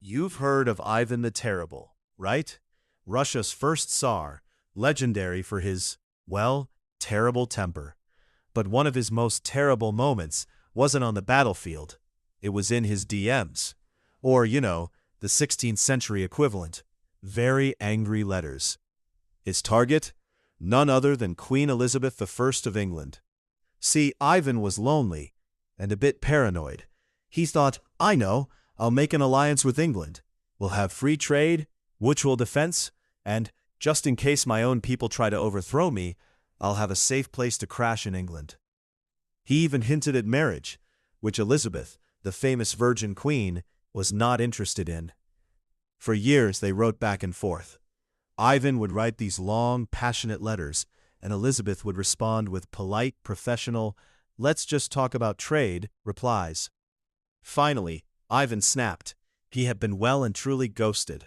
You've heard of Ivan the Terrible, right? Russia's first Tsar, legendary for his, well, terrible temper. But one of his most terrible moments wasn't on the battlefield. It was in his DMs. Or, the 16th century equivalent. Very angry letters. His target? None other than Queen Elizabeth I of England. See, Ivan was lonely and a bit paranoid. He thought, I know, I'll make an alliance with England. We'll have free trade, mutual defense, and, just in case my own people try to overthrow me, I'll have a safe place to crash in England. He even hinted at marriage, which Elizabeth, the famous Virgin Queen, was not interested in. For years they wrote back and forth. Ivan would write these long, passionate letters, and Elizabeth would respond with polite, professional, let's just talk about trade, replies. Finally, Ivan snapped. He had been well and truly ghosted.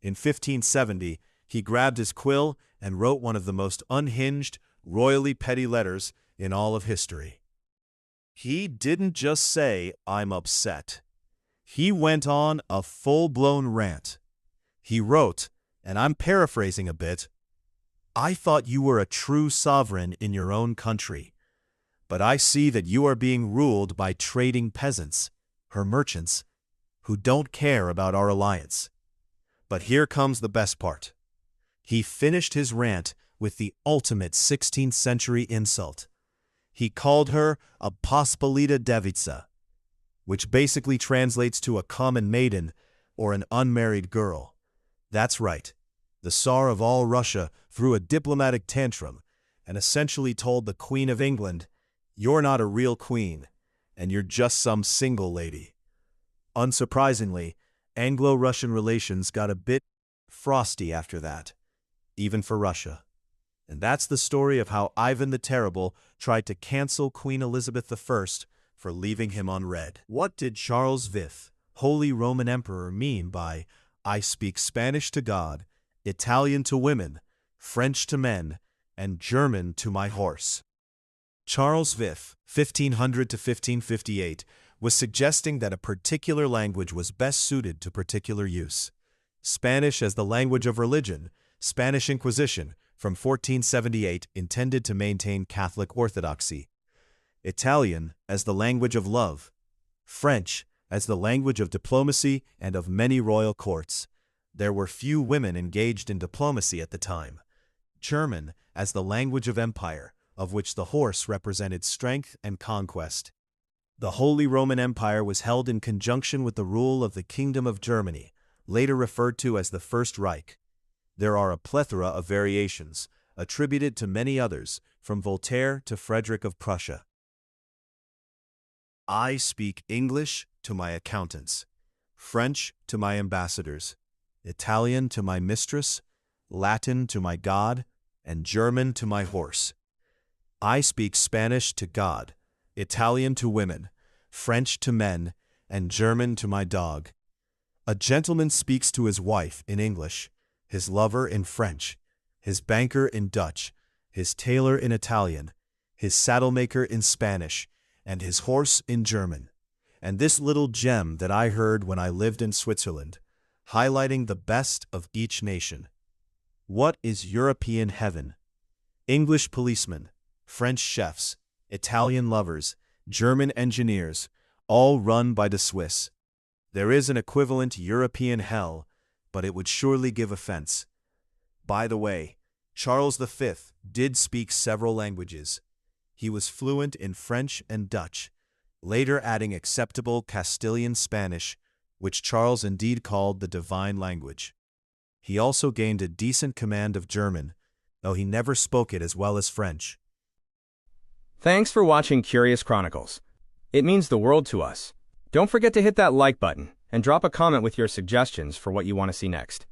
In 1570, he grabbed his quill and wrote one of the most unhinged, royally petty letters in all of history. He didn't just say, I'm upset. He went on a full-blown rant. He wrote, and I'm paraphrasing a bit, I thought you were a true sovereign in your own country, but I see that you are being ruled by trading peasants, her merchants, who don't care about our alliance. But here comes the best part. He finished his rant with the ultimate 16th century insult. He called her a pospolita devitsa, which basically translates to a common maiden or an unmarried girl. That's right. The Tsar of all Russia threw a diplomatic tantrum and essentially told the Queen of England, you're not a real queen, and you're just some single lady. Unsurprisingly, Anglo-Russian relations got a bit frosty after that, even for Russia. And that's the story of how Ivan the Terrible tried to cancel Queen Elizabeth I for leaving him unread. What did Charles V, Holy Roman Emperor, mean by I speak Spanish to God, Italian to women, French to men, and German to my horse? Charles V, 1500 to 1558, was suggesting that a particular language was best suited to particular use. Spanish as the language of religion, Spanish Inquisition, from 1478 intended to maintain Catholic orthodoxy. Italian as the language of love. French as the language of diplomacy and of many royal courts. There were few women engaged in diplomacy at the time. German as the language of empire, of which the horse represented strength and conquest. The Holy Roman Empire was held in conjunction with the rule of the Kingdom of Germany, later referred to as the First Reich. There are a plethora of variations, attributed to many others, from Voltaire to Frederick of Prussia. I speak English to my accountants, French to my ambassadors, Italian to my mistress, Latin to my God, and German to my horse. I speak Spanish to God, Italian to women, French to men, and German to my dog. A gentleman speaks to his wife in English, his lover in French, his banker in Dutch, his tailor in Italian, his saddlemaker in Spanish, and his horse in German. And this little gem that I heard when I lived in Switzerland, highlighting the best of each nation. What is European heaven? English policemen, French chefs, Italian lovers, German engineers, all run by the Swiss. There is an equivalent European hell, but it would surely give offense. By the way, Charles V did speak several languages. He was fluent in French and Dutch, later adding acceptable Castilian Spanish, which Charles indeed called the divine language. He also gained a decent command of German, though he never spoke it as well as French. Thanks for watching Curious Chronicles. It means the world to us. Don't forget to hit that like button and drop a comment with your suggestions for what you want to see next.